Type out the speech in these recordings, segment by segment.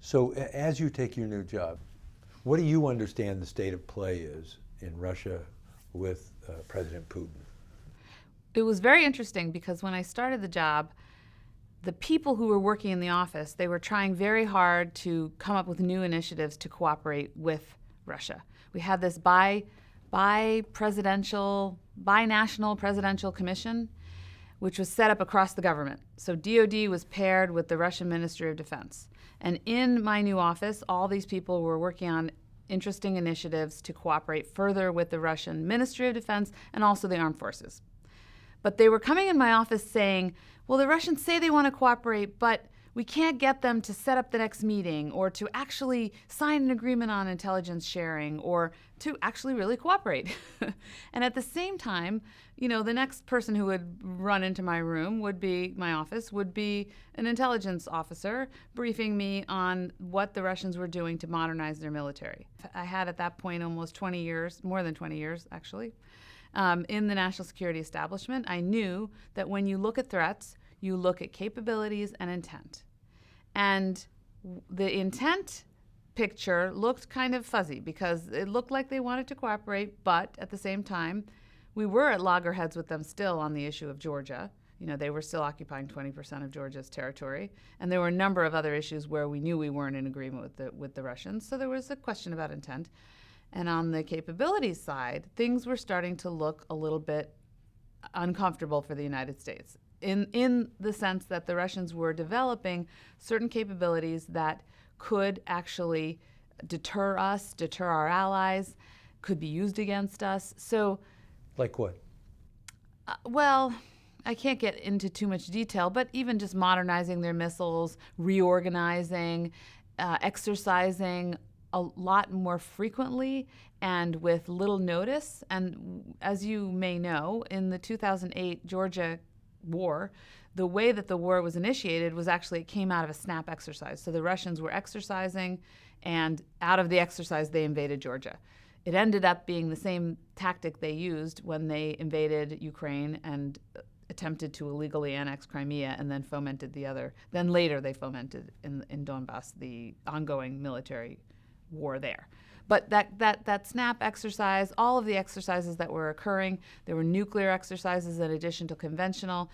So as you take your new job, what do you understand the state of play is in Russia with President Putin? It was very interesting because when I started the job, the people who were working in the office, they were trying very hard to come up with new initiatives to cooperate with Russia. We had this binational presidential commission, which was set up across the government. So DOD was paired with the Russian Ministry of Defense. And in my new office, all these people were working on interesting initiatives to cooperate further with the Russian Ministry of Defense and also the armed forces. But they were coming in my office saying, well, the Russians say they want to cooperate, but we can't get them to set up the next meeting or to actually sign an agreement on intelligence sharing or to actually really cooperate. And at the same time, the next person who would run into my room my office would be an intelligence officer briefing me on what the Russians were doing to modernize their military. I had at that point almost 20 years, more than 20 years actually, in the national security establishment. I knew that when you look at threats, you look at capabilities and intent. And the intent picture looked kind of fuzzy because it looked like they wanted to cooperate, but at the same time, we were at loggerheads with them still on the issue of Georgia. They were still occupying 20% of Georgia's territory. And there were a number of other issues where we knew we weren't in agreement with the Russians. So there was a question about intent. And on the capabilities side, things were starting to look a little bit uncomfortable for the United States in the sense that the Russians were developing certain capabilities that could actually deter us, deter our allies, could be used against us. So, like what? Well, I can't get into too much detail, but even just modernizing their missiles, reorganizing, exercising a lot more frequently and with little notice. And as you may know, in the 2008 Georgia war, the way that the war was initiated was actually it came out of a snap exercise. So the Russians were exercising, and out of the exercise, they invaded Georgia. It ended up being the same tactic they used when they invaded Ukraine and attempted to illegally annex Crimea and then fomented the other. Then later they fomented in Donbass the ongoing military war there. But that snap exercise, all of the exercises that were occurring, there were nuclear exercises in addition to conventional.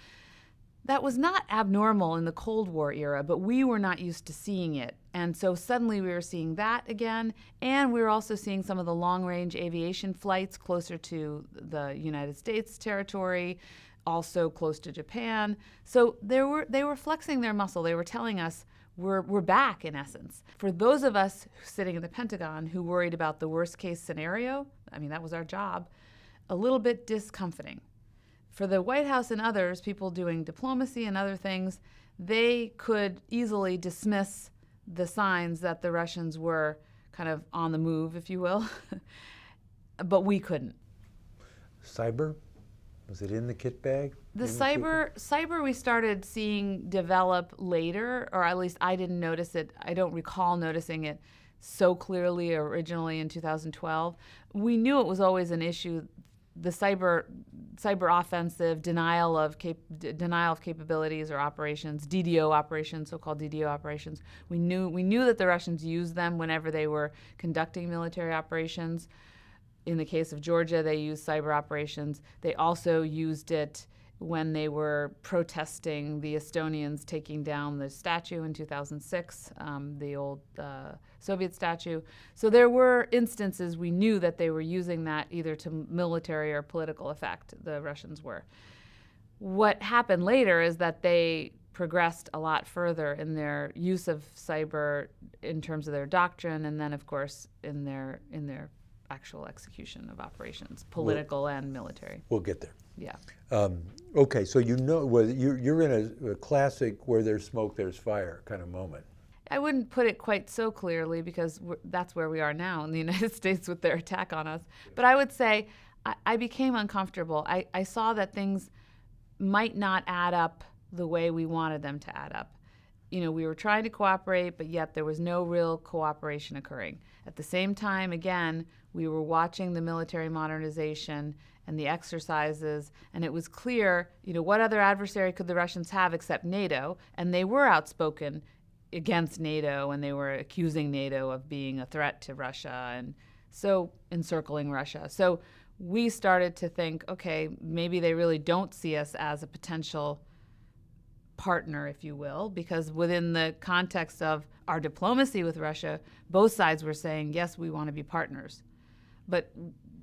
That was not abnormal in the Cold War era, but we were not used to seeing it. And so suddenly we were seeing that again, and we were also seeing some of the long-range aviation flights closer to the United States territory, also close to Japan. So they were flexing their muscle. They were telling us, we're back, in essence. For those of us sitting in the Pentagon who worried about the worst case scenario, that was our job, a little bit discomforting. For the White House and others, people doing diplomacy and other things, they could easily dismiss the signs that the Russians were kind of on the move, if you will, but we couldn't. Cyber? Was it in the kit bag? The cyber we started seeing develop later, or at least I didn't notice it. I don't recall noticing it so clearly originally in 2012. We knew it was always an issue. The cyber offensive, denial of capabilities or operations, DDO operations, so-called DDO operations. We knew that the Russians used them whenever they were conducting military operations. In the case of Georgia, they used cyber operations. They also used it when they were protesting the Estonians taking down the statue in 2006, the old Soviet statue. So there were instances we knew that they were using that either to military or political effect, the Russians were. What happened later is that they progressed a lot further in their use of cyber in terms of their doctrine, and then, of course, in their actual execution of operations, political and military. We'll get there. Yeah. Okay, so you're in a classic where there's smoke, there's fire kind of moment. I wouldn't put it quite so clearly because that's where we are now in the United States with their attack on us. But I would say I became uncomfortable. I saw that things might not add up the way we wanted them to add up. We were trying to cooperate, but yet there was no real cooperation occurring. At the same time, again, we were watching the military modernization and the exercises, and it was clear, what other adversary could the Russians have except NATO? And they were outspoken against NATO, and they were accusing NATO of being a threat to Russia, and so encircling Russia. So we started to think, okay, maybe they really don't see us as a potential partner, if you will, because within the context of our diplomacy with Russia, both sides were saying, yes, we want to be partners. But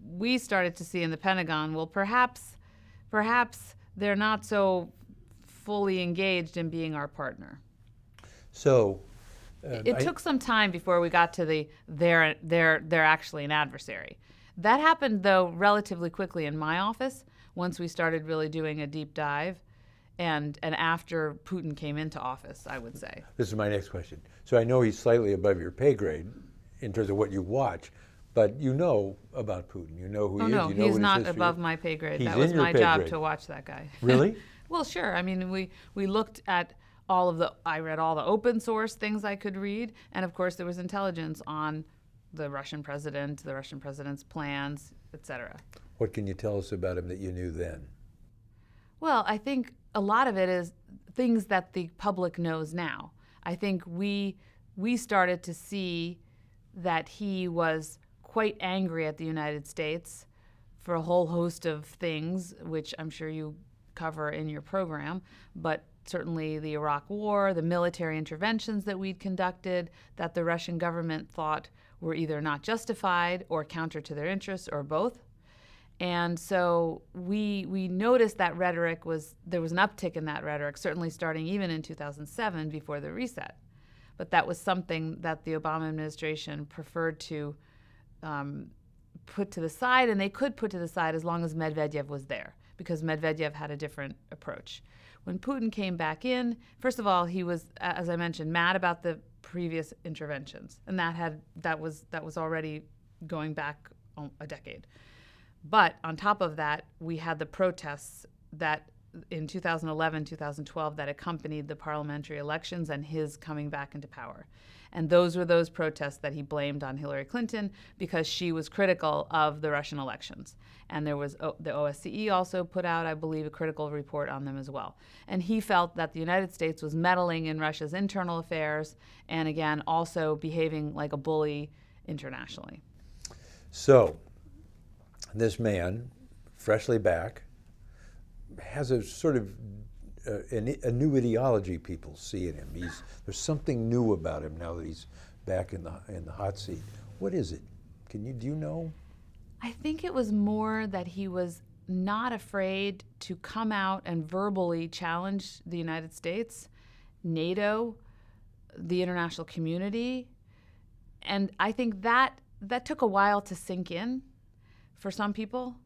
we started to see in the Pentagon, well, perhaps they're not so fully engaged in being our partner. So it took some time before we got to they're actually an adversary. That happened, though, relatively quickly in my office once we started really doing a deep dive and after Putin came into office, I would say. This is my next question. So I know he's slightly above your pay grade in terms of what you watch, but you know about Putin. You know who he is. No, you know he's what not his history above is. my pay grade. He's That was in your my pay job grade. to watch that guy. Really? Well, sure. I mean, we looked at I read all the open source things I could read, and of course there was intelligence on the Russian president, the Russian president's plans, etc. What can you tell us about him that you knew then? Well, I think a lot of it is things that the public knows now. I think we started to see that he was quite angry at the United States for a whole host of things, which I'm sure you cover in your program, but certainly the Iraq War, the military interventions that we'd conducted that the Russian government thought were either not justified or counter to their interests or both. And so we noticed that there was an uptick in that rhetoric, certainly starting even in 2007 before the reset. But that was something that the Obama administration preferred to put to the side, and they could put to the side as long as Medvedev was there, because Medvedev had a different approach. When Putin came back in, first of all, he was, as I mentioned, mad about the previous interventions, and that was already going back a decade. But on top of that, we had the protests that in 2011, 2012 that accompanied the parliamentary elections and his coming back into power. And those were those protests that he blamed on Hillary Clinton because she was critical of the Russian elections. And there was the OSCE also put out, I believe, a critical report on them as well. And he felt that the United States was meddling in Russia's internal affairs and, again, also behaving like a bully internationally. So this man, freshly back, has a sort of a new ideology people see in him. There's something new about him now that he's back in the hot seat. What is it? Do you know? I think it was more that he was not afraid to come out and verbally challenge the United States, NATO, the international community. And I think that took a while to sink in for some people.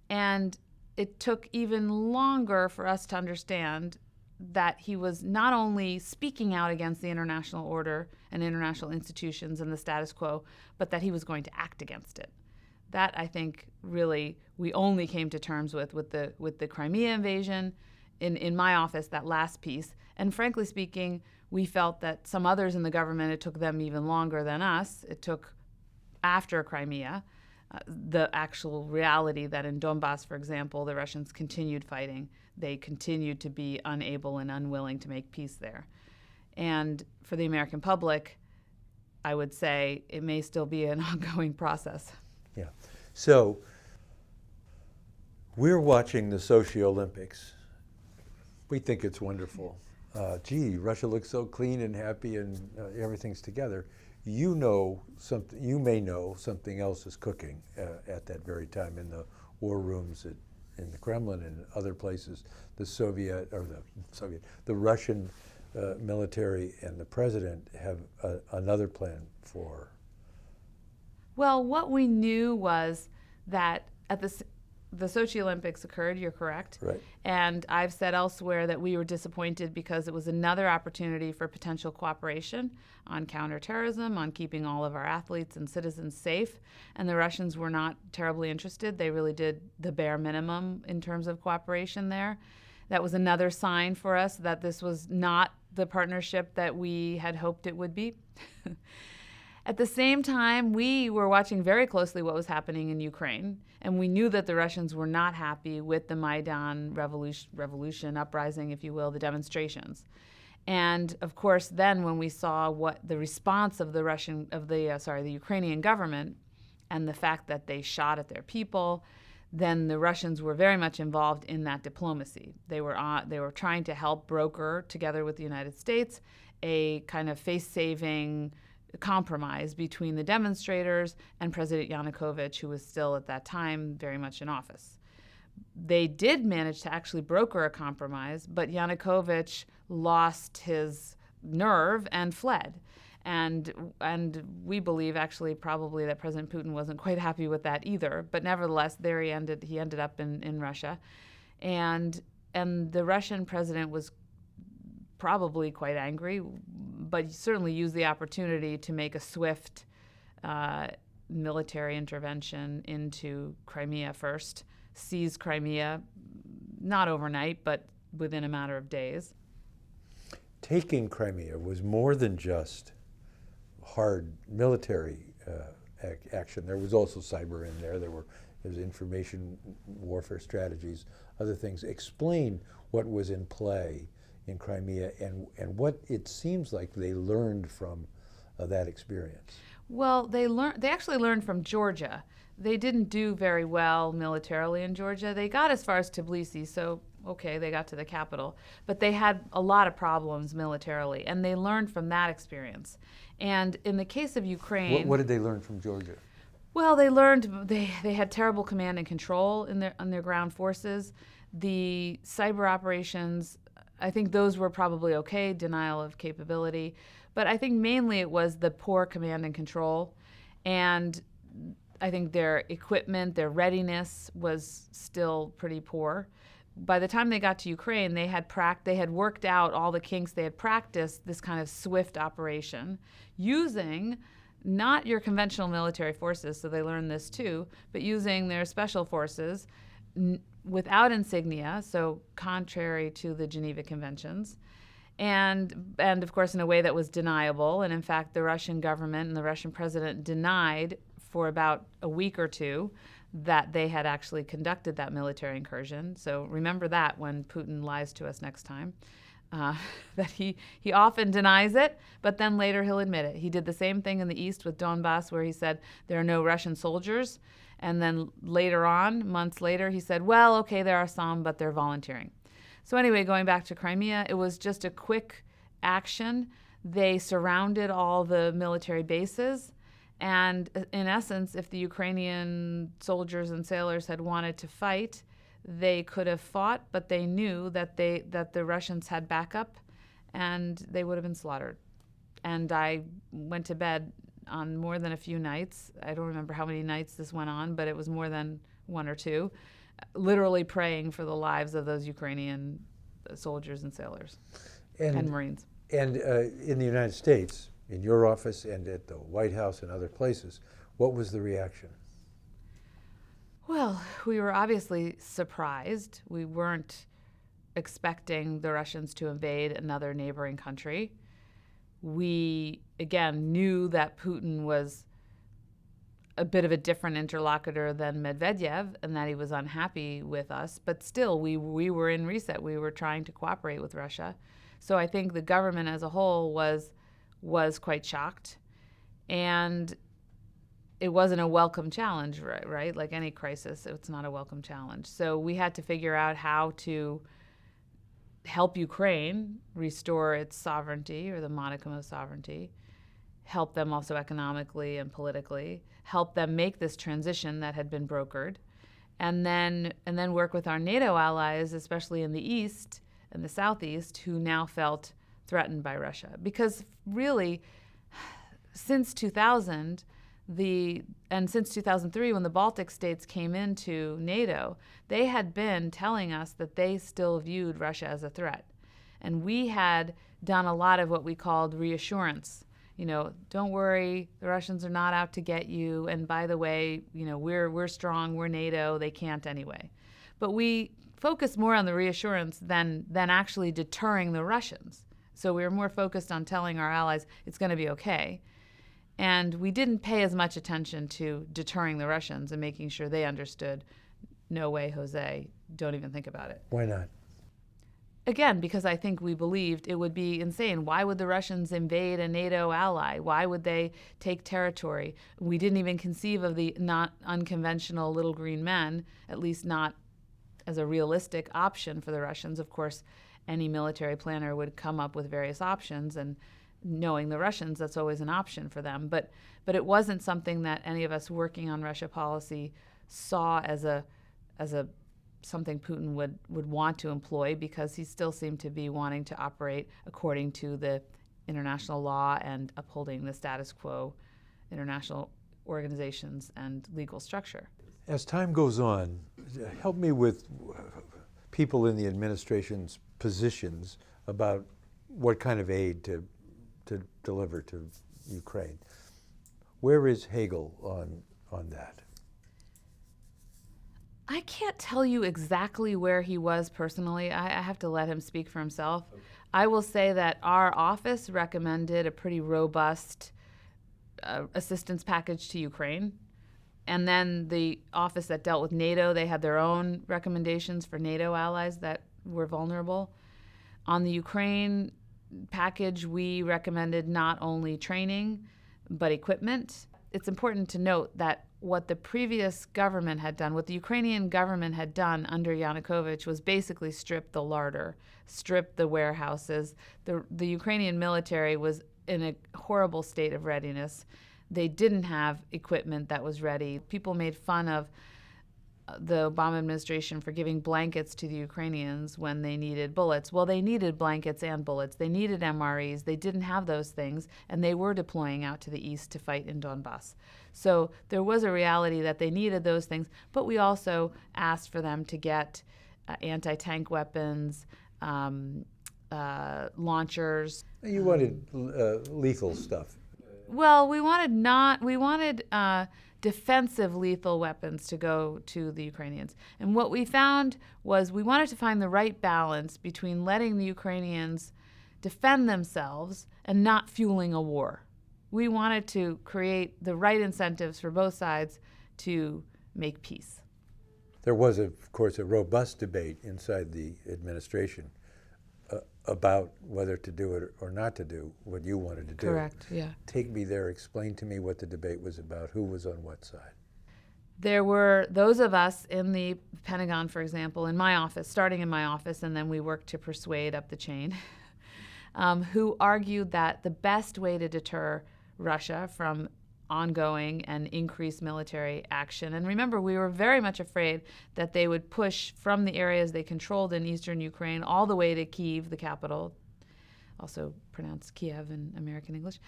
And it took even longer for us to understand that he was not only speaking out against the international order and international institutions and the status quo, but that he was going to act against it. That, I think, really we only came to terms with the Crimea invasion in my office, that last piece. And frankly speaking, we felt that some others in the government, it took them even longer than us. It took after Crimea. The actual reality that in Donbass, for example, the Russians continued fighting. They continued to be unable and unwilling to make peace there. And for the American public, I would say it may still be an ongoing process. Yeah. So we're watching the Sochi Olympics. We think it's wonderful. Gee, Russia looks so clean and happy and everything's together. You may know something else is cooking at that very time in the war rooms in the Kremlin and other places. The Russian military and the president have another plan for. Well, what we knew was that at the Sochi Olympics occurred, you're correct. Right. And I've said elsewhere that we were disappointed because it was another opportunity for potential cooperation on counterterrorism, on keeping all of our athletes and citizens safe. And the Russians were not terribly interested. They really did the bare minimum in terms of cooperation there. That was another sign for us that this was not the partnership that we had hoped it would be. At the same time, we were watching very closely what was happening in Ukraine, and we knew that the Russians were not happy with the Maidan revolution, uprising, if you will, the demonstrations. And of course, then when we saw what the response of the Ukrainian government, and the fact that they shot at their people, then the Russians were very much involved in that diplomacy. They were trying to help broker, together with the United States, a kind of face-saving compromise between the demonstrators and President Yanukovych, who was still at that time very much in office. They did manage to actually broker a compromise, but Yanukovych lost his nerve and fled. And we believe actually probably that President Putin wasn't quite happy with that either. But nevertheless, there he ended up in Russia. And the Russian president was probably quite angry, but he certainly used the opportunity to make a swift military intervention into Crimea first, seize Crimea, not overnight, but within a matter of days. Taking Crimea was more than just hard military action. There was also cyber in there. There was information warfare strategies, other things. Explain what was in play in Crimea and what it seems like they learned from that experience. Well, they actually learned from Georgia. They didn't do very well militarily in Georgia. They got as far as Tbilisi, so okay, they got to the capital. But they had a lot of problems militarily, and they learned from that experience. And in the case of Ukraine... What did they learn from Georgia? Well, they learned they had terrible command and control on their ground forces. The cyber operations, I think those were probably okay, denial of capability. But I think mainly it was the poor command and control. And I think their equipment, their readiness was still pretty poor. By the time they got to Ukraine, they had worked out all the kinks. They had practiced this kind of swift operation using not your conventional military forces, so they learned this too, but using their special forces without insignia, so contrary to the Geneva Conventions, and of course in a way that was deniable. And in fact, the Russian government and the Russian president denied for about a week or two that they had actually conducted that military incursion. So remember that when Putin lies to us next time, that he often denies it, but then later he'll admit it. He did the same thing in the East with Donbass, where he said there are no Russian soldiers. And then later on, months later, he said, well, okay, there are some, but they're volunteering. So anyway, going back to Crimea, it was just a quick action. They surrounded all the military bases. And in essence, if the Ukrainian soldiers and sailors had wanted to fight, they could have fought, but they knew that the Russians had backup, and they would have been slaughtered. And I went to bed on more than a few nights. I don't remember how many nights this went on, but it was more than one or two, literally praying for the lives of those Ukrainian soldiers and sailors and Marines. And in the United States, in your office and at the White House and other places, what was the reaction? Well, we were obviously surprised. We weren't expecting the Russians to invade another neighboring country. We, again, knew that Putin was a bit of a different interlocutor than Medvedev and that he was unhappy with us. But still, we were in reset. We were trying to cooperate with Russia. So I think the government as a whole was quite shocked. And it wasn't a welcome challenge, right? Like any crisis, it's not a welcome challenge. So we had to figure out how to help Ukraine restore its sovereignty, or the modicum of sovereignty, help them also economically and politically, help them make this transition that had been brokered, and then work with our NATO allies, especially in the East and the Southeast, who now felt threatened by Russia. Because really, since 2000, and since 2003, when the Baltic states came into NATO, they had been telling us that they still viewed Russia as a threat. And we had done a lot of what we called reassurance. Don't worry, the Russians are not out to get you. And by the way, we're strong, we're NATO, they can't anyway. But we focused more on the reassurance than actually deterring the Russians. So we were more focused on telling our allies it's going to be okay. And we didn't pay as much attention to deterring the Russians and making sure they understood, no way, Jose, don't even think about it. Why not? again, because I think we believed it would be insane. Why would the Russians invade a NATO ally? Why would they take territory? We didn't even conceive of the not unconventional little green men, at least not as a realistic option for the Russians. Of course, any military planner would come up with various options, and knowing the Russians, that's always an option for them. But it wasn't something that any of us working on Russia policy saw as a something Putin would want to employ, because he still seemed to be wanting to operate according to the international law and upholding the status quo, international organizations and legal structure. As time goes on, help me with people in the administration's positions about what kind of aid to deliver to Ukraine. Where is Hagel on that? I can't tell you exactly where he was personally. I have to let him speak for himself. Okay. I will say that our office recommended a pretty robust assistance package to Ukraine. And then the office that dealt with NATO, they had their own recommendations for NATO allies that were vulnerable. On the Ukraine package, we recommended not only training, but equipment. It's important to note that what the previous government had done, what the Ukrainian government had done under Yanukovych, was basically strip the larder, strip the warehouses. The Ukrainian military was in a horrible state of readiness. They didn't have equipment that was ready. People made fun of the Obama administration for giving blankets to the Ukrainians when they needed bullets. Well, they needed blankets and bullets. They needed MREs. They didn't have those things, and they were deploying out to the east to fight in Donbass. So there was a reality that they needed those things, but we also asked for them to get anti-tank weapons, launchers. You wanted lethal stuff. Well, we wanted defensive lethal weapons to go to the Ukrainians. And what we found was we wanted to find the right balance between letting the Ukrainians defend themselves and not fueling a war. We wanted to create the right incentives for both sides to make peace. There was, of course, a robust debate inside the administration about whether to do it or not to do what you wanted to do. Correct, yeah. Take me there, explain to me what the debate was about, who was on what side. There were those of us in the Pentagon, for example, in my office, starting in my office, and then we worked to persuade up the chain, who argued that the best way to deter Russia from ongoing and increased military action. And remember, we were very much afraid that they would push from the areas they controlled in eastern Ukraine all the way to Kyiv, the capital, also pronounced Kiev in American English,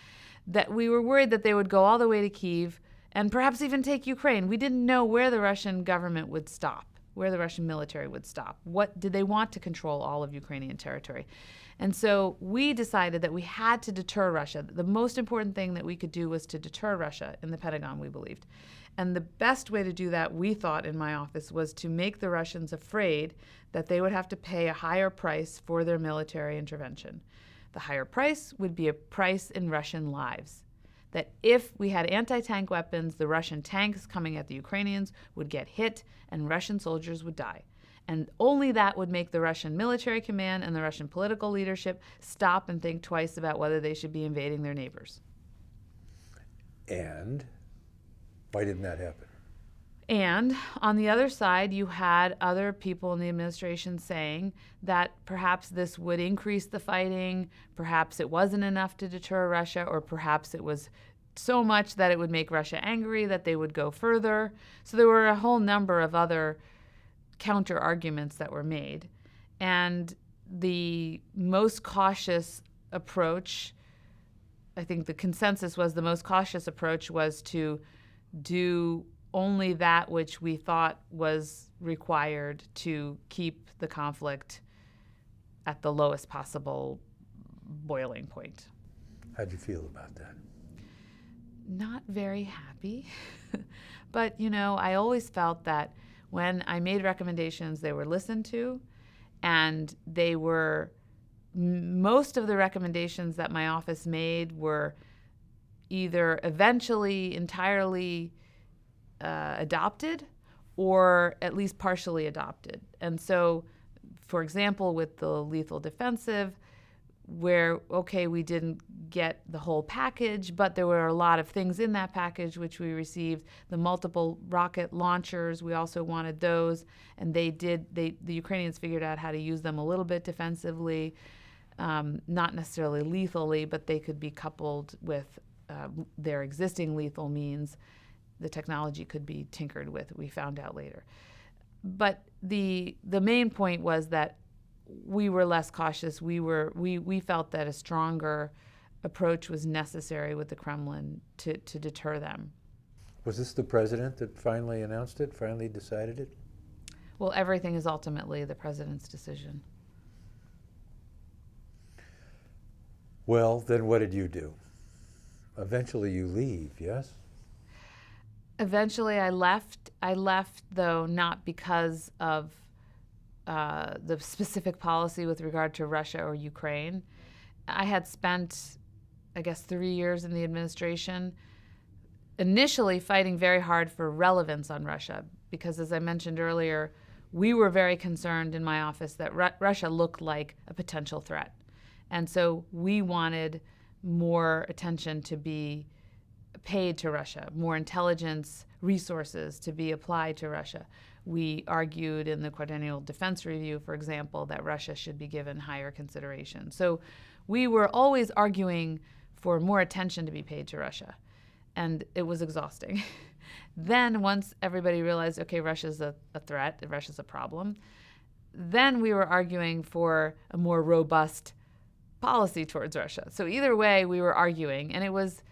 that we were worried that they would go all the way to Kyiv and perhaps even take Ukraine. We didn't know where the Russian government would stop, where the Russian military would stop. What did they want to control all of Ukrainian territory? And so we decided that we had to deter Russia. The most important thing that we could do was to deter Russia in the Pentagon, we believed. And the best way to do that, we thought in my office, was to make the Russians afraid that they would have to pay a higher price for their military intervention. The higher price would be a price in Russian lives. That if we had anti-tank weapons, the Russian tanks coming at the Ukrainians would get hit and Russian soldiers would die. And only that would make the Russian military command and the Russian political leadership stop and think twice about whether they should be invading their neighbors. And why didn't that happen? And on the other side, you had other people in the administration saying that perhaps this would increase the fighting, perhaps it wasn't enough to deter Russia, or perhaps it was so much that it would make Russia angry that they would go further. So there were a whole number of other counter arguments that were made. And the most cautious approach, I think the consensus was the most cautious approach was to do only that which we thought was required to keep the conflict at the lowest possible boiling point. How'd you feel about that? Not very happy. But, you know, I always felt that when I made recommendations, they were listened to, and they were, most of the recommendations that my office made were either eventually entirely adopted or at least partially adopted. And so for example, with the lethal defensive, where, okay, we didn't get the whole package, but there were a lot of things in that package which we received. The multiple rocket launchers, we also wanted those, and the Ukrainians figured out how to use them a little bit defensively, not necessarily lethally, but they could be coupled with their existing lethal means. The technology could be tinkered with, we found out later. But the main point was that we were less cautious. We felt that a stronger approach was necessary with the Kremlin to deter them. Was this the president that finally announced it, finally decided it? Well, everything is ultimately the president's decision. Well, then what did you do? Eventually you leave, yes? Eventually I left. I left, though, not because of the specific policy with regard to Russia or Ukraine. I had spent, I guess, 3 years in the administration, initially fighting very hard for relevance on Russia, because as I mentioned earlier, we were very concerned in my office that Russia looked like a potential threat. And so we wanted more attention to be paid to Russia, more intelligence resources to be applied to Russia. We argued in the Quadrennial Defense Review, for example, that Russia should be given higher consideration. So we were always arguing for more attention to be paid to Russia, and it was exhausting. Then once everybody realized, okay, Russia's a threat, Russia's a problem, then we were arguing for a more robust policy towards Russia. So either way, we were arguing, and it was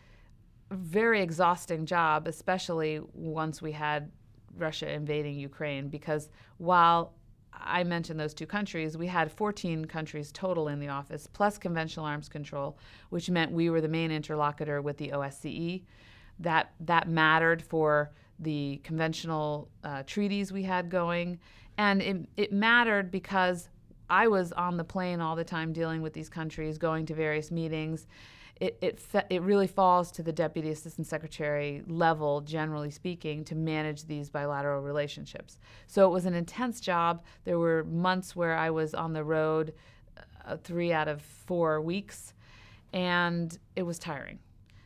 a very exhausting job, especially once we had Russia invading Ukraine, because while I mentioned those two countries, we had 14 countries total in the office, plus conventional arms control, which meant we were the main interlocutor with the OSCE. That mattered for the conventional treaties we had going. And it mattered because I was on the plane all the time dealing with these countries, going to various meetings. It really falls to the Deputy Assistant Secretary level, generally speaking, to manage these bilateral relationships. So it was an intense job. There were months where I was on the road 3 out of 4 weeks, and it was tiring.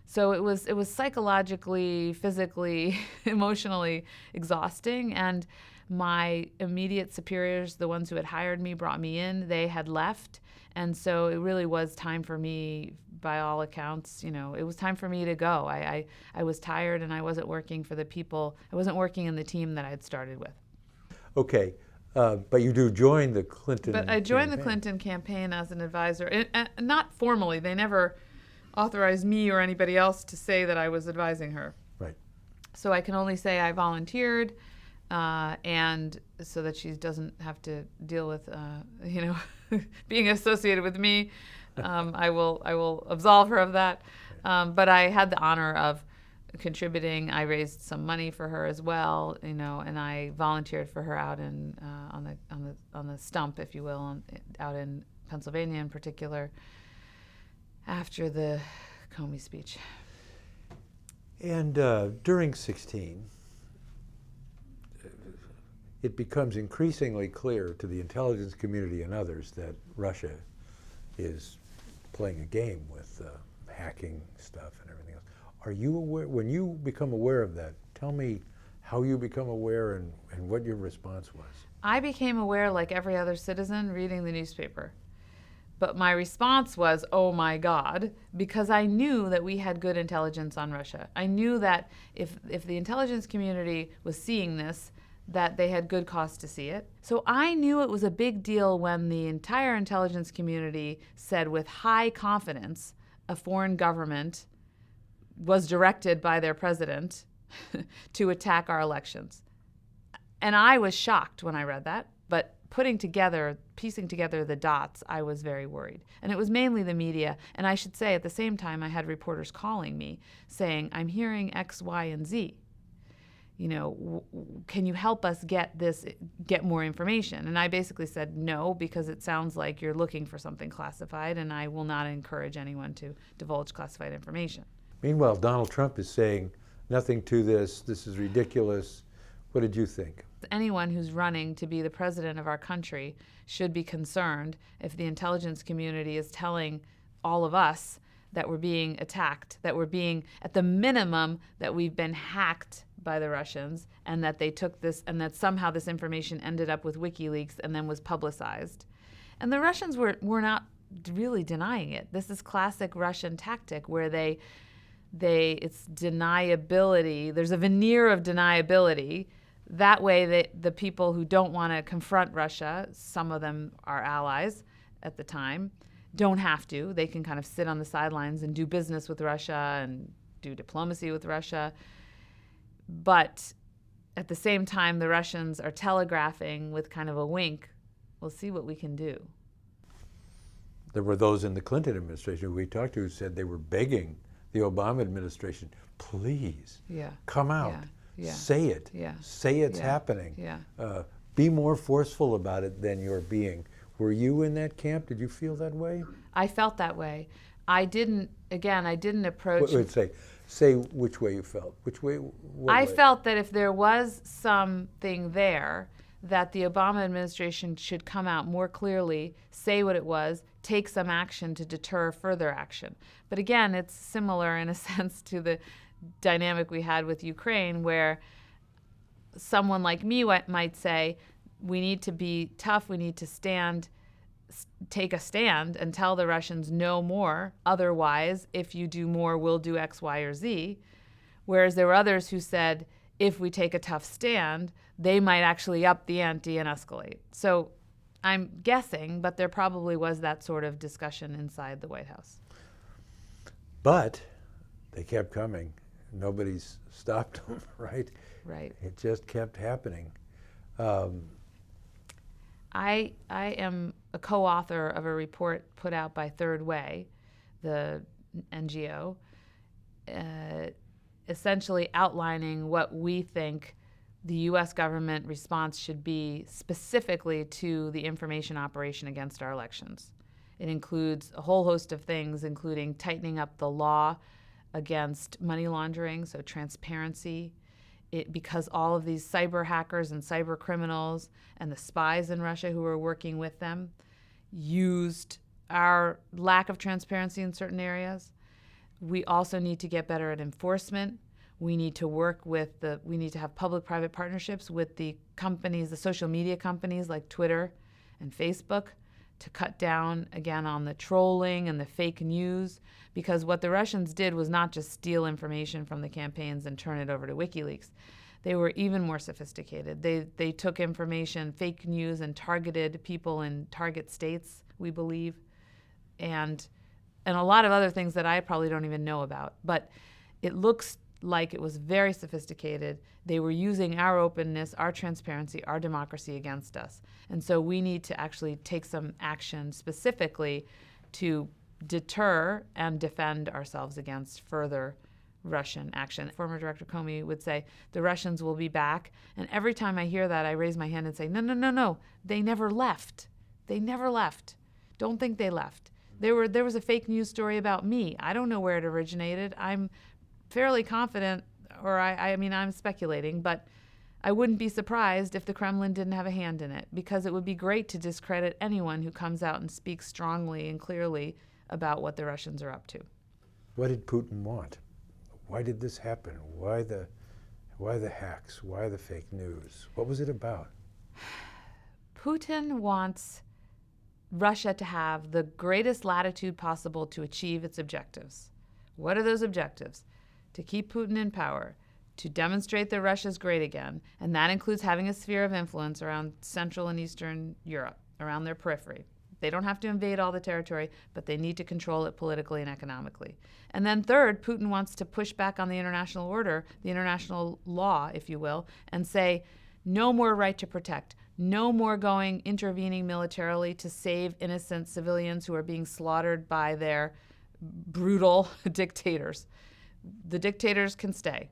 So it was psychologically, physically, emotionally exhausting. And my immediate superiors, the ones who had hired me, brought me in, they had left. And so it really was time for me, by all accounts, it was time for me to go. I was tired, and I wasn't working for the people. I wasn't working in the team that I had started with. Okay, but you do join the Clinton But I joined campaign. the Clinton campaign as an advisor, and not formally. They never authorized me or anybody else to say that I was advising her. Right. So I can only say I volunteered, and so that she doesn't have to deal with, being associated with me. I will absolve her of that. But I had the honor of contributing. I raised some money for her as well, and I volunteered for her out in on the stump, if you will, out in Pennsylvania in particular, after the Comey speech. And during 16, it becomes increasingly clear to the intelligence community and others that Russia is playing a game with hacking stuff and everything else. Are you aware, when you become aware of that, tell me how you become aware and what your response was? I became aware, like every other citizen, reading the newspaper. But my response was, oh my God, because I knew that we had good intelligence on Russia. I knew that if the intelligence community was seeing this, that they had good cause to see it. So I knew it was a big deal when the entire intelligence community said with high confidence a foreign government was directed by their president to attack our elections. And I was shocked when I read that, but piecing together the dots, I was very worried. And it was mainly the media. And I should say at the same time, I had reporters calling me saying, I'm hearing X, Y, and Z. Can you help us get more information? And I basically said no, because it sounds like you're looking for something classified, and I will not encourage anyone to divulge classified information. Meanwhile, Donald Trump is saying, nothing to this is ridiculous. What did you think? Anyone who's running to be the president of our country should be concerned if the intelligence community is telling all of us that we're being attacked, that we're being, at the minimum, that we've been hacked by the Russians, and that they took this, and that somehow this information ended up with WikiLeaks and then was publicized. And the Russians were not really denying it. This is classic Russian tactic where it's deniability. There's a veneer of deniability. That way, the people who don't want to confront Russia, some of them are allies at the time, don't have to. They can kind of sit on the sidelines and do business with Russia and do diplomacy with Russia. But at the same time, the Russians are telegraphing with kind of a wink, we'll see what we can do. There were those in the Clinton administration who we talked to who said they were begging the Obama administration, please, come out, say it, say it's happening. Be more forceful about it than you're being. Were you in that camp? Did you feel that way? I felt that way. I didn't approach... Say which way you felt. Which way? I felt that if there was something there, that the Obama administration should come out more clearly, say what it was, take some action to deter further action. But again, it's similar in a sense to the dynamic we had with Ukraine, where someone like me might say, we need to be tough, we need to take a stand and tell the Russians no more. Otherwise, if you do more, we'll do X, Y, or Z. Whereas there were others who said, if we take a tough stand, they might actually up the ante and escalate. So I'm guessing, but there probably was that sort of discussion inside the White House. But they kept coming. Nobody's stopped them, right? Right. It just kept happening. I am a co-author of a report put out by Third Way, the NGO, essentially outlining what we think the U.S. government response should be specifically to the information operation against our elections. It includes a whole host of things, including tightening up the law against money laundering, so transparency, because all of these cyber hackers and cyber criminals and the spies in Russia who were working with them used our lack of transparency in certain areas. We also need to get better at enforcement. We need to work with we need to have public-private partnerships with the companies, the social media companies like Twitter and Facebook, to cut down, again, on the trolling and the fake news, because what the Russians did was not just steal information from the campaigns and turn it over to WikiLeaks. They were even more sophisticated. They took information, fake news, and targeted people in target states, we believe, and a lot of other things that I probably don't even know about. But it looks like it was very sophisticated. They were using our openness, our transparency, our democracy against us. And so we need to actually take some action specifically to deter and defend ourselves against further Russian action. Former Director Comey would say, the Russians will be back. And every time I hear that, I raise my hand and say, no. They never left. They never left. Don't think they left. There was a fake news story about me. I don't know where it originated. I'm fairly confident, or I mean, I'm speculating, but I wouldn't be surprised if the Kremlin didn't have a hand in it, because it would be great to discredit anyone who comes out and speaks strongly and clearly about what the Russians are up to. What did Putin want? Why did this happen? Why the hacks? Why the fake news? What was it about? Putin wants Russia to have the greatest latitude possible to achieve its objectives. What are those objectives? To keep Putin in power, to demonstrate that Russia's great again, and that includes having a sphere of influence around Central and Eastern Europe, around their periphery. They don't have to invade all the territory, but they need to control it politically and economically. And then third, Putin wants to push back on the international order, the international law, if you will, and say, no more right to protect, no more intervening militarily to save innocent civilians who are being slaughtered by their brutal dictators. The dictators can stay.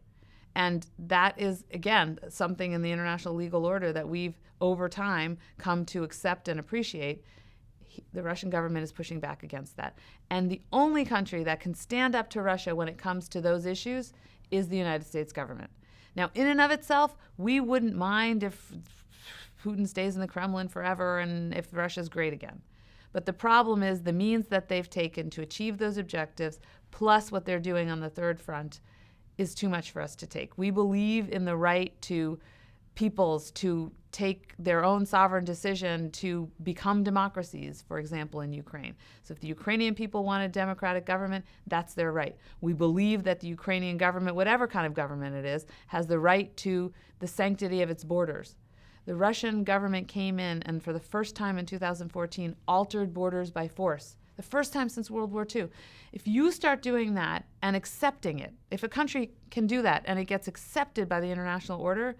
And that is, again, something in the international legal order that we've, over time, come to accept and appreciate. The Russian government is pushing back against that. And the only country that can stand up to Russia when it comes to those issues is the United States government. Now, in and of itself, we wouldn't mind if Putin stays in the Kremlin forever and if Russia's great again. But the problem is the means that they've taken to achieve those objectives, plus what they're doing on the third front, is too much for us to take. We believe in the right to peoples to take their own sovereign decision to become democracies, for example, in Ukraine. So if the Ukrainian people want a democratic government, that's their right. We believe that the Ukrainian government, whatever kind of government it is, has the right to the sanctity of its borders. The Russian government came in and for the first time in 2014 altered borders by force. The first time since World War II. If you start doing that and accepting it, if a country can do that and it gets accepted by the international order,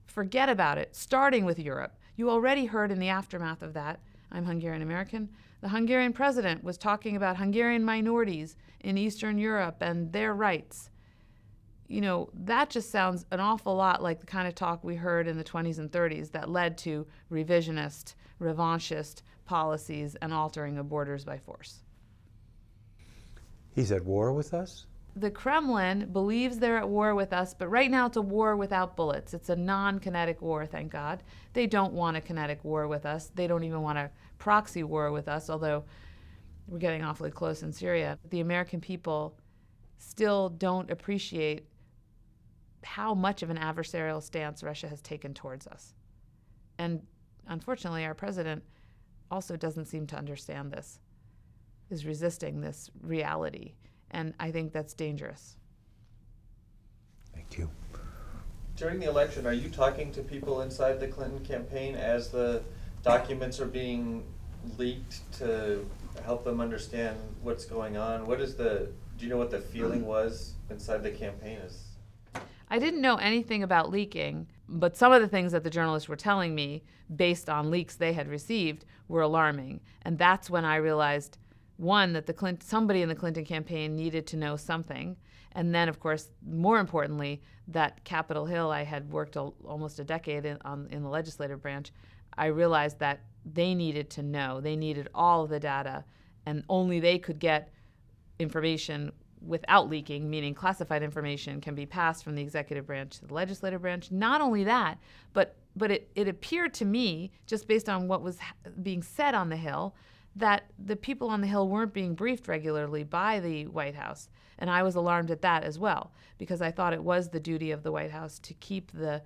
forget about it, starting with Europe. You already heard in the aftermath of that, I'm Hungarian American, the Hungarian president was talking about Hungarian minorities in Eastern Europe and their rights. You know, that just sounds an awful lot like the kind of talk we heard in the 20s and 30s that led to revisionist, revanchist policies and altering of borders by force. He's at war with us? The Kremlin believes they're at war with us, but right now it's a war without bullets. It's a non-kinetic war, thank God. They don't want a kinetic war with us. They don't even want a proxy war with us, although we're getting awfully close in Syria. The American people still don't appreciate how much of an adversarial stance Russia has taken towards us. And unfortunately, our president also doesn't seem to understand this, is resisting this reality. And I think that's dangerous. Thank you. During the election, are you talking to people inside the Clinton campaign as the documents are being leaked to help them understand what's going on? Do you know what the feeling was inside the campaign? I didn't know anything about leaking, but some of the things that the journalists were telling me based on leaks they had received were alarming. And that's when I realized, one, that somebody in the Clinton campaign needed to know something. And then, of course, more importantly, that Capitol Hill, I had worked almost a decade in the legislative branch. I realized that they needed to know. They needed all of the data, and only they could get information without leaking, meaning classified information can be passed from the executive branch to the legislative branch. Not only that, but it appeared to me, just based on what was being said on the Hill, that the people on the Hill weren't being briefed regularly by the White House. And I was alarmed at that as well, because I thought it was the duty of the White House to keep the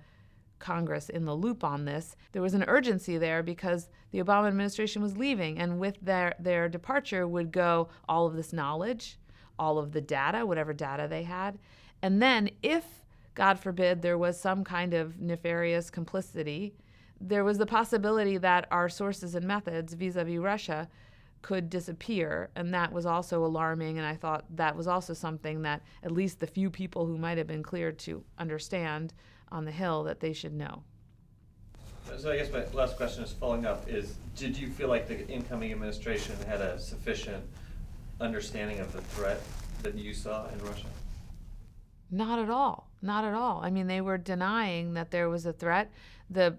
Congress in the loop on this. There was an urgency there because the Obama administration was leaving, and with their departure would go all of this knowledge, all of the data, whatever data they had. And then if, God forbid, there was some kind of nefarious complicity, there was the possibility that our sources and methods vis-a-vis Russia could disappear, and that was also alarming, and I thought that was also something that at least the few people who might have been cleared to understand on the Hill that they should know. So I guess my last question is following up is, did you feel like the incoming administration had a sufficient understanding of the threat that you saw in Russia? Not at all. Not at all. I mean, they were denying that there was a threat. The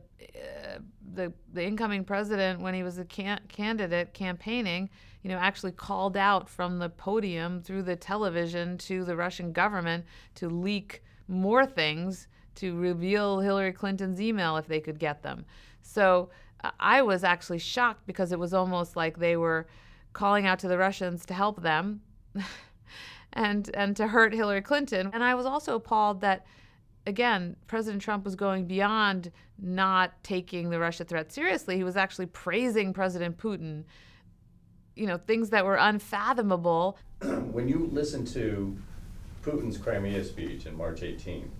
incoming president, when he was a candidate campaigning, actually called out from the podium through the television to the Russian government to leak more things, to reveal Hillary Clinton's email if they could get them. So I was actually shocked because it was almost like they were calling out to the Russians to help them and to hurt Hillary Clinton. And I was also appalled that, again, President Trump was going beyond not taking the Russia threat seriously. He was actually praising President Putin, things that were unfathomable. When you listen to Putin's Crimea speech in March 18th,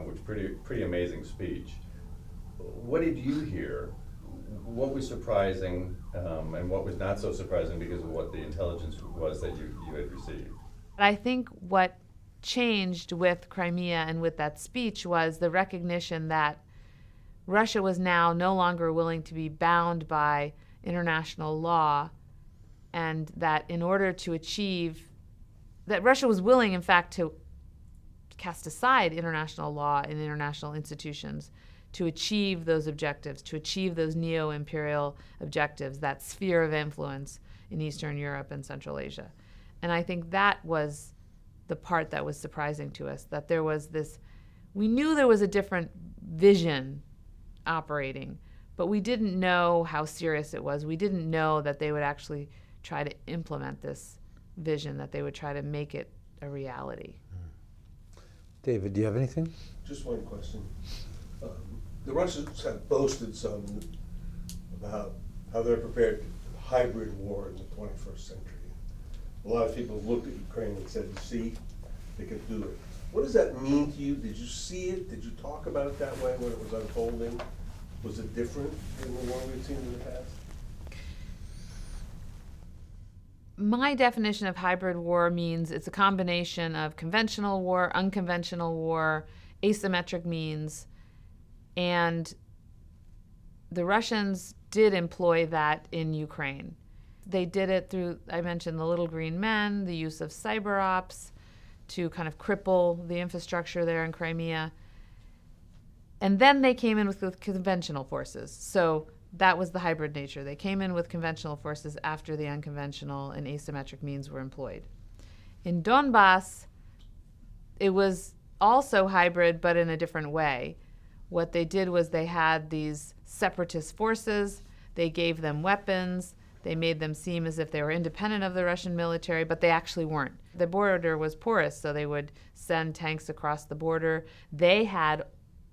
which pretty amazing speech, what did you hear? What was surprising and what was not so surprising because of what the intelligence was that you had received? I think what changed with Crimea and with that speech was the recognition that Russia was now no longer willing to be bound by international law, and that in order to achieve, that Russia was willing, in fact, to cast aside international law and international institutions to achieve those objectives, to achieve those neo-imperial objectives, that sphere of influence in Eastern Europe and Central Asia. And I think that was the part that was surprising to us, that there was this we knew there was a different vision operating, but we didn't know how serious it was. We didn't know that they would actually try to implement this vision, that they would try to make it a reality. David, do you have anything? Just one question. The Russians have boasted some about how they're prepared for hybrid war in the 21st century. A lot of people looked at Ukraine and said, you see, they could do it. What does that mean to you? Did you see it? Did you talk about it that way when it was unfolding? Was it different than the war we've seen in the past? My definition of hybrid war means it's a combination of conventional war, unconventional war, asymmetric means, and the Russians did employ that in Ukraine. They did it through, I mentioned the little green men, the use of cyber ops to kind of cripple the infrastructure there in Crimea. And then they came in with conventional forces. So that was the hybrid nature. They came in with conventional forces after the unconventional and asymmetric means were employed. In Donbass, it was also hybrid, but in a different way. What they did was they had these separatist forces, they gave them weapons, they made them seem as if they were independent of the Russian military, but they actually weren't. The border was porous, so they would send tanks across the border. They had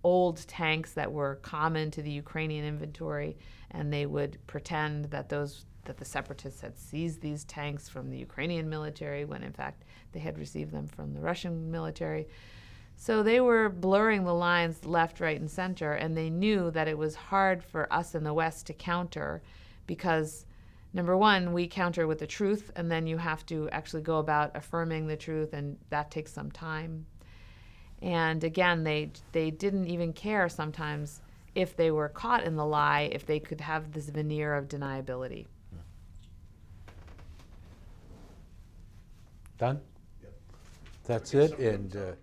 old tanks that were common to the Ukrainian inventory, and they would pretend that the separatists had seized these tanks from the Ukrainian military when in fact they had received them from the Russian military. So they were blurring the lines left, right, and center, and they knew that it was hard for us in the West to counter because, number one, we counter with the truth, and then you have to actually go about affirming the truth, and that takes some time. And again, they didn't even care sometimes if they were caught in the lie, if they could have this veneer of deniability. Done? Yep. That's I guess it, I'm and done.